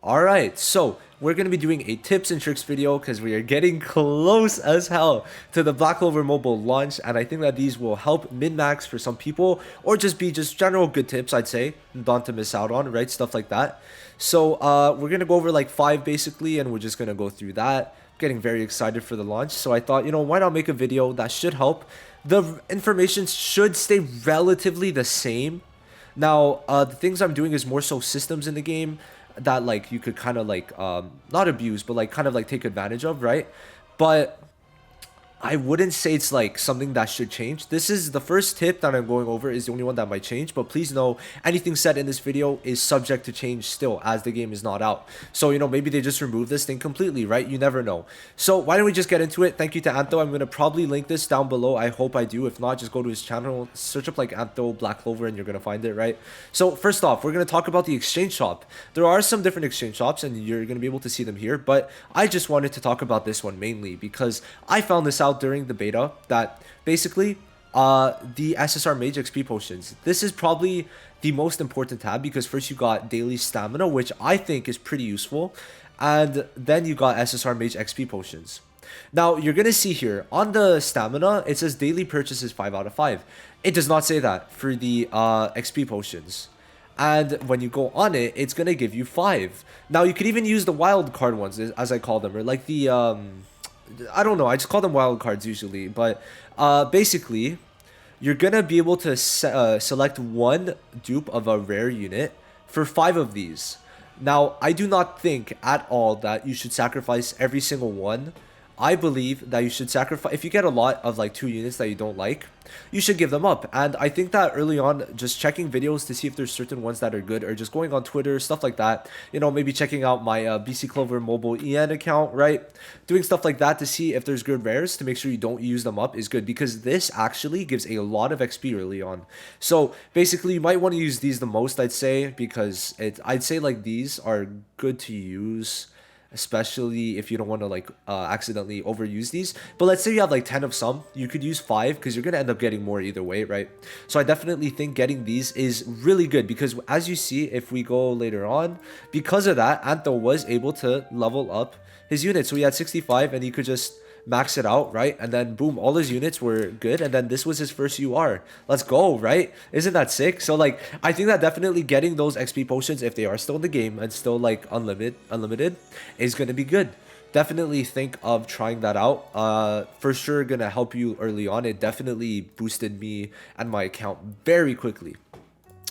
Alright, so we're going to be doing a tips and tricks video because we are getting close as hell to the Black Clover mobile launch, and I think that these will help min-max for some people or just be just general good tips, I'd say, not to miss out on, right? Stuff like that. So we're going to go over like 5 basically, and we're just going to go through that. Getting very excited for the launch, so I thought, why not make a video that should help. The information should stay relatively the same. Now, the things I'm doing is more so systems in the game that like you could kind of like not abuse, but like kind of like take advantage of, right? But I wouldn't say it's like something that should change. This is the first tip that I'm going over is the only one that might change, but please know anything said in this video is subject to change still as the game is not out. So, maybe they just remove this thing completely, right? You never know. So why don't we just get into it? Thank you to Antho. I'm going to probably link this down below. I hope I do. If not, just go to his channel, search up like Antho Black Clover and you're going to find it, right? So first off, we're going to talk about the exchange shop. There are some different exchange shops and you're going to be able to see them here, but I just wanted to talk about this one mainly because I found this out during the beta that basically the SSR Mage XP potions, this is probably the most important tab because first you got daily stamina, which I think is pretty useful, and then you got SSR Mage XP potions. Now you're gonna see here on the stamina it says daily purchases 5 out of 5. It does not say that for the XP potions. And when you go on it, it's gonna give you 5. Now you could even use the wild card ones, as I call them, or like the I don't know, I just call them wild cards usually, but basically you're gonna be able to select one dupe of a rare unit for 5 of these. Now I do not think at all that you should sacrifice every single one. I believe that you should sacrifice, if you get a lot of like 2 units that you don't like, you should give them up. And I think that early on, just checking videos to see if there's certain ones that are good, or just going on Twitter, stuff like that, maybe checking out my BC Clover mobile EN account, right? Doing stuff like that to see if there's good rares to make sure you don't use them up is good, because this actually gives a lot of XP early on. So basically you might want to use these the most, I'd say, because I'd say like these are good to use, especially if you don't want to like accidentally overuse these. But let's say you have like 10 of some, you could use 5 because you're gonna end up getting more either way, right? So I definitely think getting these is really good because as you see, if we go later on, because of that, Antho was able to level up his unit. So he had 65 and he could just max it out, right? And then boom, all his units were good, and then this was his first UR. Let's go, right? Isn't that sick? So like I think that definitely getting those XP potions, if they are still in the game and still like unlimited is gonna be good. Definitely think of trying that out. For sure gonna help you early on. It definitely boosted me and my account very quickly.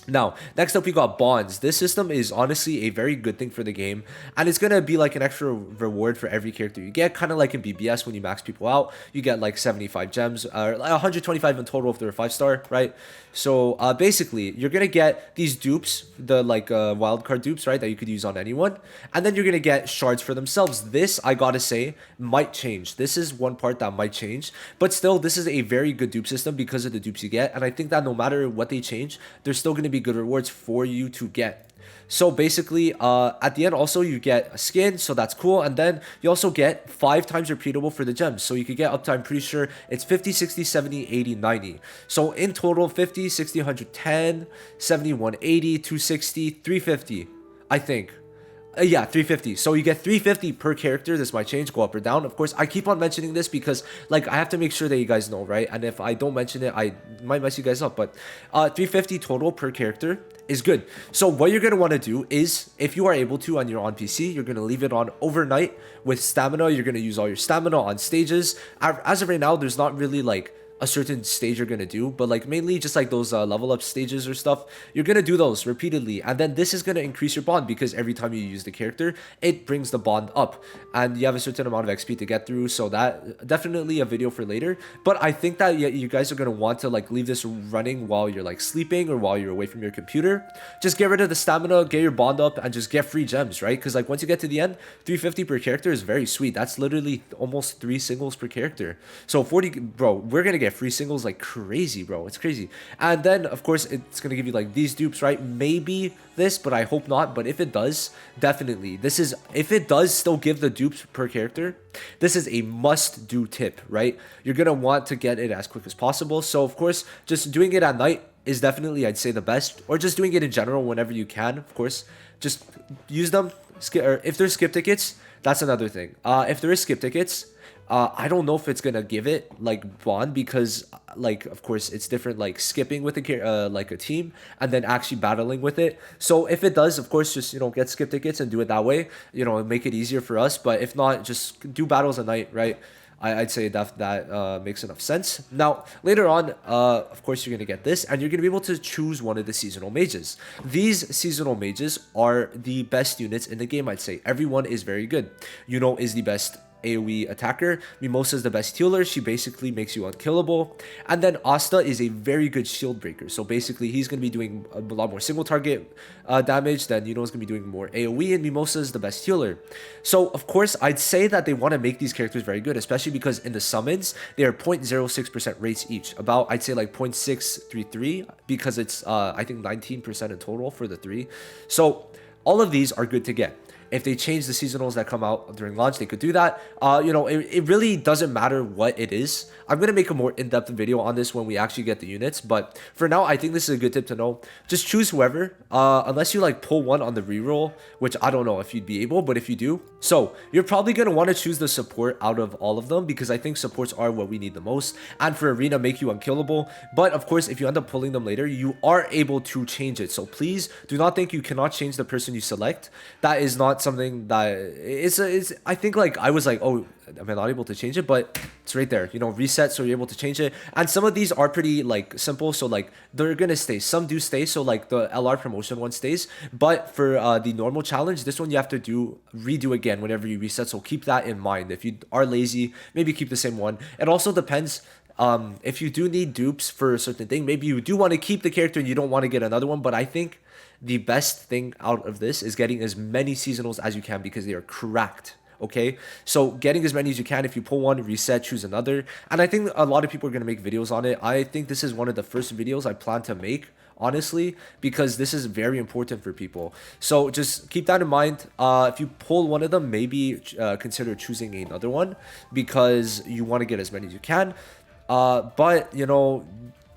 Now, next up we got bonds. This system is honestly a very good thing for the game, and it's gonna be like an extra reward for every character you get, kind of like in BBS when you max people out. You get like 75 gems, or 125 in total if they're a 5-star, right? So basically, you're gonna get these dupes, the like wildcard dupes, right, that you could use on anyone, and then you're gonna get shards for themselves. This, I gotta say, might change. This is one part that might change, but still, this is a very good dupe system because of the dupes you get, and I think that no matter what they change, there's still gonna be good rewards for you to get. So basically at the end also you get a skin, so that's cool, and then you also get 5 times repeatable for the gems, so you could get up to, I'm pretty sure it's 50, 60, 70, 80, 90. So in total 50, 60, 110, 70, 180, 260, 350, I think. Yeah, 350. So you get 350 per character. This might change, go up or down. Of course, I keep on mentioning this because like I have to make sure that you guys know, right? And if I don't mention it, I might mess you guys up. But 350 total per character is good. So what you're going to want to do is, if you are able to and you're on PC, you're going to leave it on overnight with stamina. You're going to use all your stamina on stages. As of right now, there's not really like a certain stage you're gonna do, but like mainly just like those level up stages or stuff, you're gonna do those repeatedly, and then this is gonna increase your bond because every time you use the character it brings the bond up, and you have a certain amount of XP to get through. So that definitely a video for later, but I think that you guys are gonna want to like leave this running while you're like sleeping or while you're away from your computer. Just get rid of the stamina, get your bond up, and just get free gems, right? Because like once you get to the end, 350 per character is very sweet. That's literally almost 3 singles per character. So 40, bro, we're gonna get free singles like crazy, bro. It's crazy. And then of course it's gonna give you like these dupes, right? Maybe this, but I hope not. But if it does, definitely this is, if it does still give the dupes per character, this is a must do tip, right? You're gonna want to get it as quick as possible. So of course just doing it at night is definitely, I'd say, the best, or just doing it in general whenever you can. Of course, just use them, or if there's skip tickets, that's another thing. If there is skip tickets, I don't know if it's gonna give it like bond because like of course it's different like skipping with like a team and then actually battling with it. So if it does, of course, just get skip tickets and do it that way. Make it easier for us. But if not, just do battles at night, right? I'd say that makes enough sense. Now, later on, of course, you're going to get this, and you're going to be able to choose one of the seasonal mages. These seasonal mages are the best units in the game, I'd say. Everyone is very good. Is the best AoE attacker. Mimosa is the best healer. She basically makes you unkillable. And then Asta is a very good shield breaker. So basically, he's going to be doing a lot more single target damage. Then is going to be doing more AoE, and Mimosa is the best healer. So of course, I'd say that they want to make these characters very good, especially because in the summons, they are 0.06% rates each. About, I'd say like 0.633 because it's, I think 19% in total for the 3. So all of these are good to get. If they change the seasonals that come out during launch, they could do that. It really doesn't matter what it is. I'm going to make a more in-depth video on this when we actually get the units. But for now, I think this is a good tip to know. Just choose whoever, unless you like pull one on the reroll, which I don't know if you'd be able, but if you do. So you're probably going to want to choose the support out of all of them because I think supports are what we need the most. And for arena, make you unkillable. But of course, if you end up pulling them later, you are able to change it. So please do not think you cannot change the person you select. That is not something that it's I think like I was like, oh, am I not able to change it? But it's right there, reset, so you're able to change it. And some of these are pretty like simple, so like they're gonna stay. Some do stay, so like the LR promotion one stays, but for the normal challenge, this one you have to redo again whenever you reset. So keep that in mind. If you are lazy, maybe keep the same one. It also depends. If you do need dupes for a certain thing, maybe you do want to keep the character and you don't want to get another one. But I think the best thing out of this is getting as many seasonals as you can because they are cracked. Okay, so getting as many as you can. If you pull one, reset, choose another. And I think a lot of people are going to make videos on it. I think this is one of the first videos I plan to make, honestly, because this is very important for people. So just keep that in mind. If you pull one of them, maybe consider choosing another one because you want to get as many as you can. But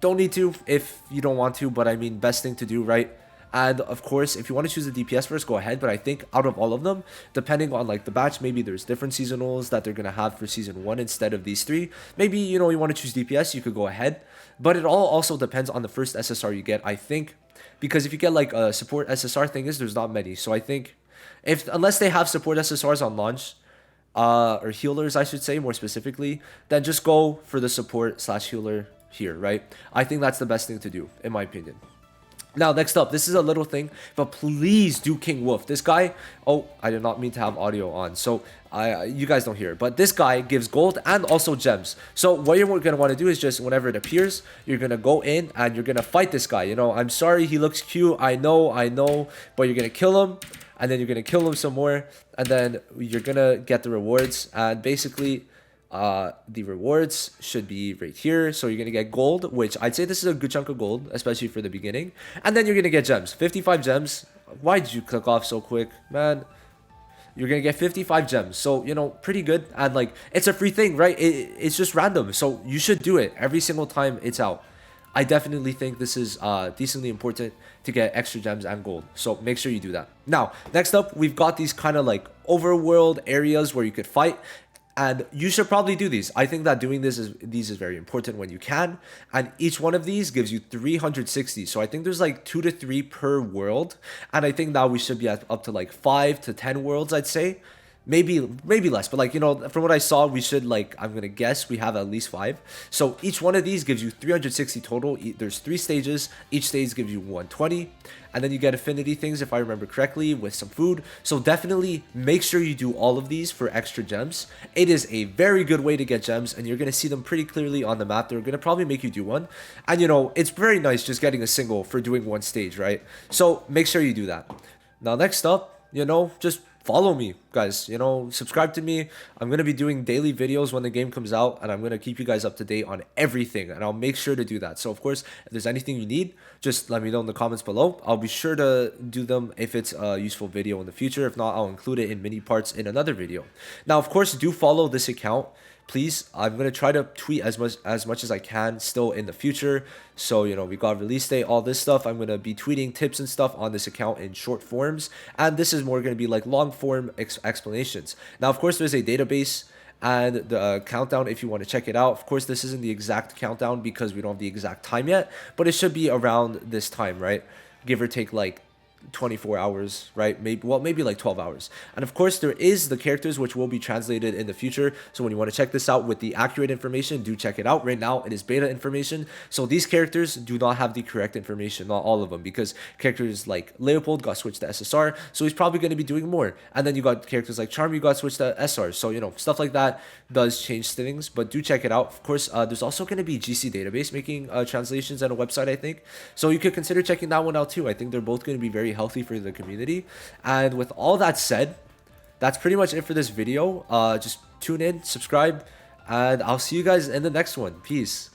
don't need to if you don't want to, but I mean, best thing to do, right? And of course, if you want to choose the DPS first, go ahead. But I think out of all of them, depending on like the batch, maybe there's different seasonals that they're going to have for season 1 instead of these 3. Maybe, you want to choose DPS, you could go ahead. But it all also depends on the first SSR you get, I think. Because if you get like a support SSR, thing is, there's not many. So I think unless they have support SSRs on launch, or healers, I should say, more specifically, then just go for the support / healer here, right? I think that's the best thing to do, in my opinion. Now, next up, this is a little thing, but please do King Wolf. This guy, oh, I did not mean to have audio on, so you guys don't hear it, but this guy gives gold and also gems. So what you're going to want to do is just whenever it appears, you're going to go in and you're going to fight this guy. I'm sorry, he looks cute, I know, but you're going to kill him, and then you're going to kill him some more, and then you're going to get the rewards, and basically the rewards should be right here. So you're going to get gold, which I'd say this is a good chunk of gold, especially for the beginning. And then you're going to get gems, 55 gems. Why did you click off so quick, man? You're going to get 55 gems. So, pretty good. And like, it's a free thing, right? It's just random. So you should do it every single time it's out. I definitely think this is decently important to get extra gems and gold. So make sure you do that. Now, next up, we've got these kind of like overworld areas where you could fight. And you should probably do these. I think that doing these is very important when you can. And each one of these gives you 360. So I think there's like 2 to 3 per world. And I think now we should be up to like 5 to 10 worlds, I'd say. Maybe less, but like, from what I saw, we should like, I'm gonna guess we have at least 5. So each one of these gives you 360 total. There's 3 stages. Each stage gives you 120, and then you get affinity things, if I remember correctly, with some food. So definitely make sure you do all of these for extra gems. It is a very good way to get gems, and you're gonna see them pretty clearly on the map. They're gonna probably make you do one, and it's very nice just getting a single for doing one stage, right? So make sure you do that. Now next up, just follow me, guys. Subscribe to me. I'm going to be doing daily videos when the game comes out, and I'm going to keep you guys up to date on everything, and I'll make sure to do that. So, of course, if there's anything you need, just let me know in the comments below. I'll be sure to do them if it's a useful video in the future. If not, I'll include it in mini parts in another video. Now, of course, do follow this account please, I'm gonna try to tweet as much as I can still in the future. So we got release date, all this stuff. I'm gonna be tweeting tips and stuff on this account in short forms, and this is more gonna be like long form explanations. Now, of course, there's a database and the countdown if you want to check it out. Of course, this isn't the exact countdown because we don't have the exact time yet, but it should be around this time, right? Give or take like 24 hours, right? Maybe like 12 hours. And of course, there is the characters which will be translated in the future. So when you want to check this out with the accurate information, do check it out. Right now, it is beta information. So these characters do not have the correct information, not all of them, because characters like Leopold got switched to SSR, so he's probably going to be doing more. And then you got characters like Charm, you got switched to SR. So, stuff like that does change things, but do check it out. Of course, there's also going to be GC database making translations and a website, I think. So you could consider checking that one out too. I think they're both going to be very healthy for the community. And with all that said, that's pretty much it for this video. Just tune in, subscribe, and I'll see you guys in the next one. Peace.